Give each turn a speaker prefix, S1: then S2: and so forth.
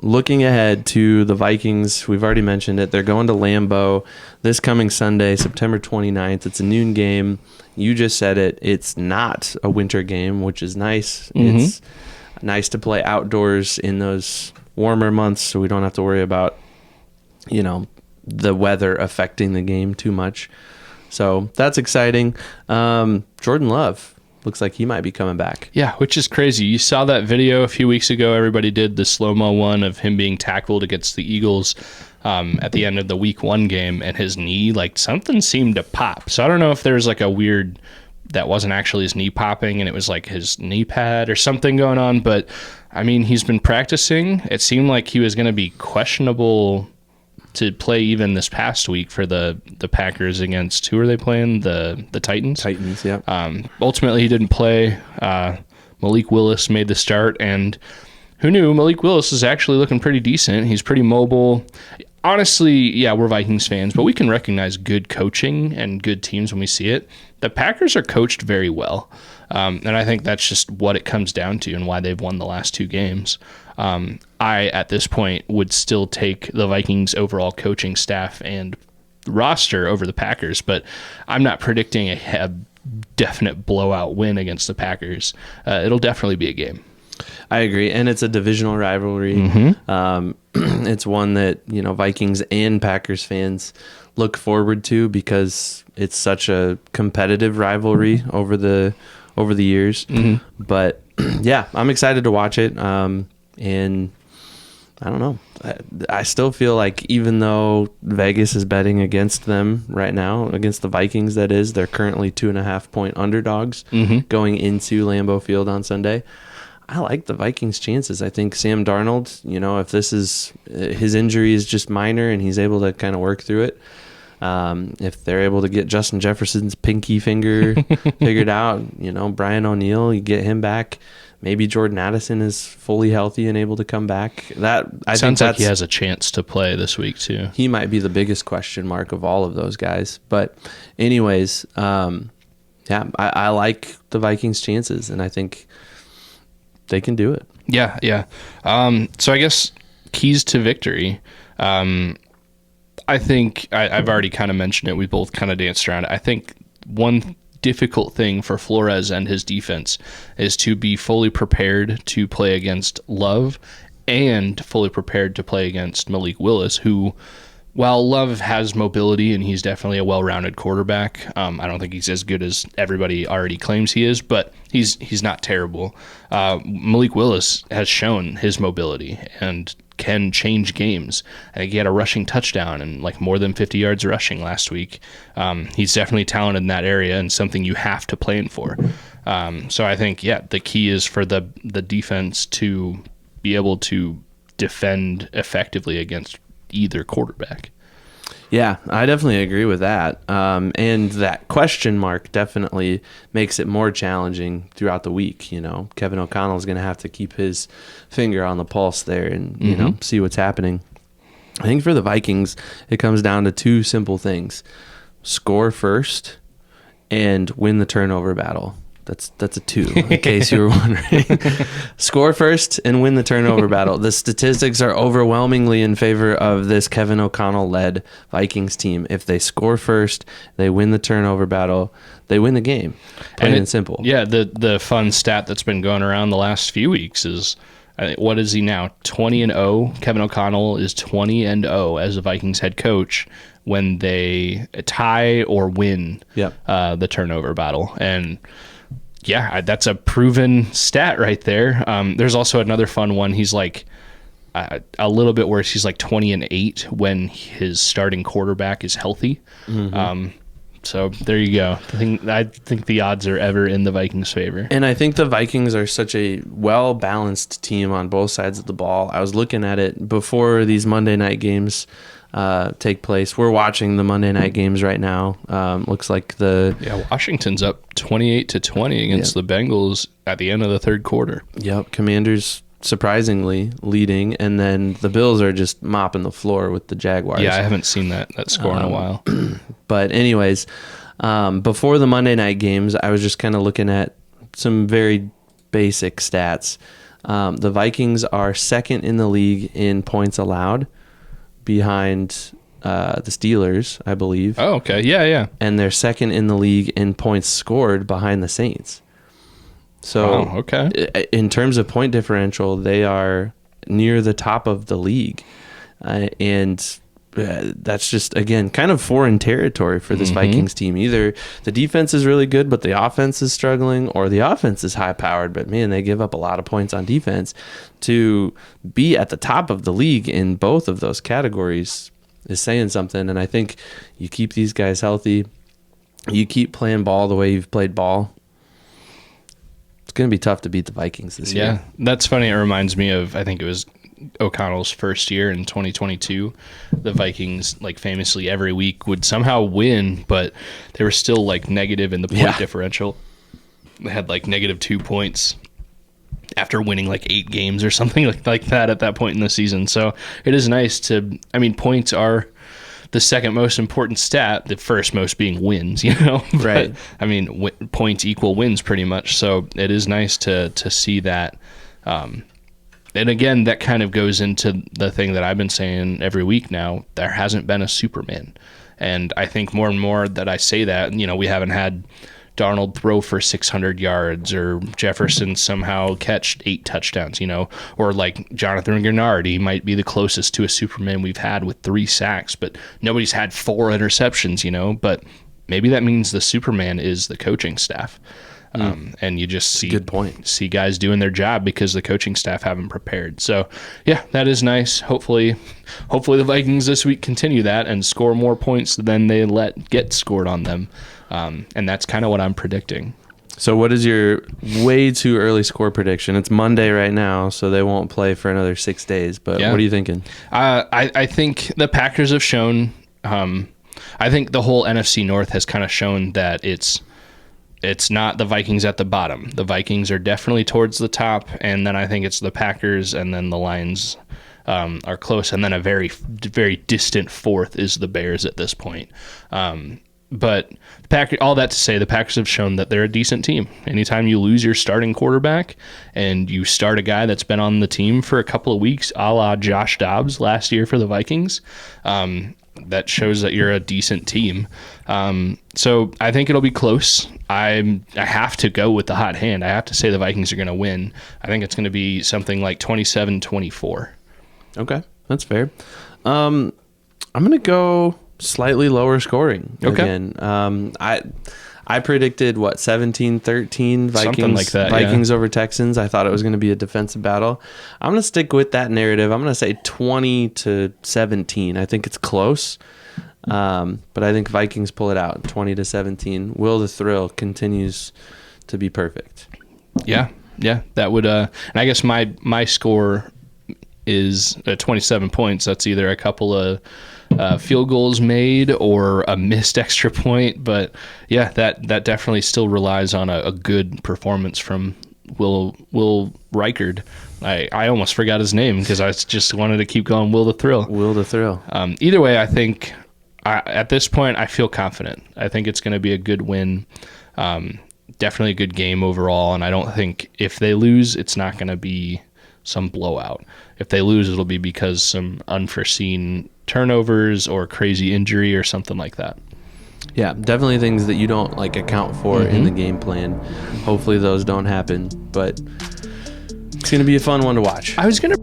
S1: looking ahead to the Vikings, we've already mentioned it. They're going to Lambeau this coming Sunday, September 29th. It's a noon game. You just said it. It's not a winter game, which is nice. Mm-hmm. It's nice to play outdoors in those warmer months so we don't have to worry about, the weather affecting the game too much. So that's exciting. Jordan Love looks like he might be coming back.
S2: Yeah, which is crazy. You saw that video a few weeks ago. Everybody did the slow-mo one of him being tackled against the Eagles at the end of the week 1 game, and his knee, something seemed to pop. So I don't know if there's a weird, that wasn't actually his knee popping and it was his knee pad or something going on. But, he's been practicing. It seemed like he was going to be questionable to play even this past week for the Packers against, who are they playing? The Titans?
S1: Titans, yeah.
S2: Ultimately, he didn't play. Malik Willis made the start, and who knew? Malik Willis is actually looking pretty decent. He's pretty mobile. Honestly, yeah, we're Vikings fans, but we can recognize good coaching and good teams when we see it. The Packers are coached very well, and I think that's just what it comes down to and why they've won the last 2 games. I, at this point, would still take the Vikings overall coaching staff and roster over the Packers, but I'm not predicting a definite blowout win against the Packers. It'll definitely be a game.
S1: I agree, and it's a divisional rivalry.
S2: Mm-hmm.
S1: It's one that Vikings and Packers fans look forward to because it's such a competitive rivalry over the years. Mm-hmm. But yeah, I'm excited to watch it. And I don't know. I still feel like even though Vegas is betting against them right now, against the Vikings, that is, they're currently 2.5-point underdogs going into Lambeau Field on Sunday. I like the Vikings' chances. I think Sam Darnold, if this is his injury is just minor and he's able to kind of work through it, if they're able to get Justin Jefferson's pinky finger figured out, Brian O'Neill, you get him back. Maybe Jordan Addison is fully healthy and able to come back.
S2: Sounds like he has a chance to play this week too.
S1: He might be the biggest question mark of all of those guys. But anyways, I like the Vikings' chances, and I think they can do it.
S2: Yeah. So I guess keys to victory. I think I've already kind of mentioned it. We both kind of danced around it. I think one difficult thing for Flores and his defense is to be fully prepared to play against Love and fully prepared to play against Malik Willis, who, while Love has mobility and he's definitely a well-rounded quarterback, I don't think he's as good as everybody already claims he is, but he's not terrible. Malik Willis has shown his mobility and can change games. I think he had a rushing touchdown and more than 50 yards rushing last week. He's definitely talented in that area and something you have to plan for. So I think, the key is for the defense to be able to defend effectively against either quarterback.
S1: Yeah, I definitely agree with that. And that question mark definitely makes it more challenging throughout the week. Kevin O'Connell is going to have to keep his finger on the pulse there and, see what's happening. I think for the Vikings, it comes down to 2 simple things: score first and win the turnover battle. That's a 2, in case you were wondering. Score first and win the turnover battle. The statistics are overwhelmingly in favor of this Kevin O'Connell-led Vikings team. If they score first, they win the turnover battle, they win the game. Plain and simple.
S2: Yeah, the fun stat that's been going around the last few weeks is, what is he now? 20-0. Kevin O'Connell is 20-0 as a Vikings head coach when they tie or win the turnover battle. And yeah, that's a proven stat right there. There's also another fun one. He's a little bit worse. He's 20-8 when his starting quarterback is healthy. Mm-hmm. So there you go. I think the odds are ever in the Vikings' favor.
S1: And I think the Vikings are such a well-balanced team on both sides of the ball. I was looking at it before these Monday night games take place. We're watching the Monday night games right now. Looks like
S2: Washington's up 28-20 against the Bengals at the end of the third quarter.
S1: Yep, Commanders surprisingly leading, and then the Bills are just mopping the floor with the Jaguars.
S2: Yeah, I haven't seen that score in a while.
S1: But anyways, before the Monday night games, I was just kind of looking at some very basic stats. The Vikings are second in the league in points allowed, behind the Steelers, I believe.
S2: Oh, okay. Yeah.
S1: And they're second in the league in points scored, behind the Saints. So,
S2: wow, okay.
S1: In terms of point differential, they are near the top of the league. And that's just, again, kind of foreign territory for this Vikings team. Either the defense is really good, but the offense is struggling, or the offense is high powered, but man, they give up a lot of points on defense. To be at the top of the league in both of those categories is saying something. And I think you keep these guys healthy, you keep playing ball the way you've played ball, it's going to be tough to beat the Vikings this year.
S2: Yeah, that's funny. It reminds me of, I think it was O'Connell's first year in 2022. The Vikings, like, famously every week would somehow win, but they were still like negative in the point differential. They had like -2 points after winning like 8 games or something like that at that point in the season. So it is nice to, I mean, points are the second most important stat, the first most being wins, you know? But,
S1: right.
S2: I mean, points equal wins pretty much. So it is nice to see that. And again, that kind of goes into the thing that I've been saying every week now. There hasn't been a Superman. And I think more and more that I say that, you know, we haven't had Darnold throw for 600 yards, or Jefferson somehow catch 8 touchdowns, you know, or like Jonathan Gennard, he might be the closest to a Superman we've had with 3 sacks, but nobody's had 4 interceptions, you know. But maybe that means the Superman is the coaching staff. And you just see
S1: good point.
S2: See guys doing their job because the coaching staff haven't prepared. So yeah, that is nice. Hopefully the Vikings this week continue that and score more points than they let get scored on them. And that's kind of what I'm predicting.
S1: So what is your way too early score prediction? It's Monday right now, so they won't play for another 6 days. But what are you thinking?
S2: I think the Packers have shown. I think the whole NFC North has kind of shown that it's not the Vikings at the bottom. The Vikings are definitely towards the top, and then I think it's the Packers, and then the Lions are close, and then a very, very distant fourth is the Bears at this point. But all that to say, the Packers have shown that they're a decent team. Anytime you lose your starting quarterback and you start a guy that's been on the team for a couple of weeks, a la Josh Dobbs last year for the Vikings, that shows that you're a decent team. So I think it'll be close. I have to go with the hot hand. I have to say the Vikings are going to win. I think it's going to be something like 27-24.
S1: Okay, that's fair. I'm going to go slightly lower scoring.
S2: Okay.
S1: Again. I predicted 17-13 Vikings,
S2: something like that,
S1: Vikings over Texans. I thought it was going to be a defensive battle. I'm going to stick with that narrative. I'm going to say 20-17. I think it's close, but I think Vikings pull it out 20-17. Will the thrill continues to be perfect?
S2: Yeah, that would. And I guess my score is 27 points. That's either a couple of field goals made or a missed extra point, but yeah, that definitely still relies on a good performance from Will Reichard. I almost forgot his name because I just wanted to keep going. Will the Thrill. Either way, I think at this point I feel confident. I think it's going to be a good win. Definitely a good game overall, and I don't think if they lose, it's not going to be some blowout. If they lose, it'll be because some unforeseen turnovers or crazy injury or something like that.
S1: Yeah, definitely things that you don't account for in the game plan. Hopefully those don't happen, but it's going to be a fun one to watch.
S2: I was going to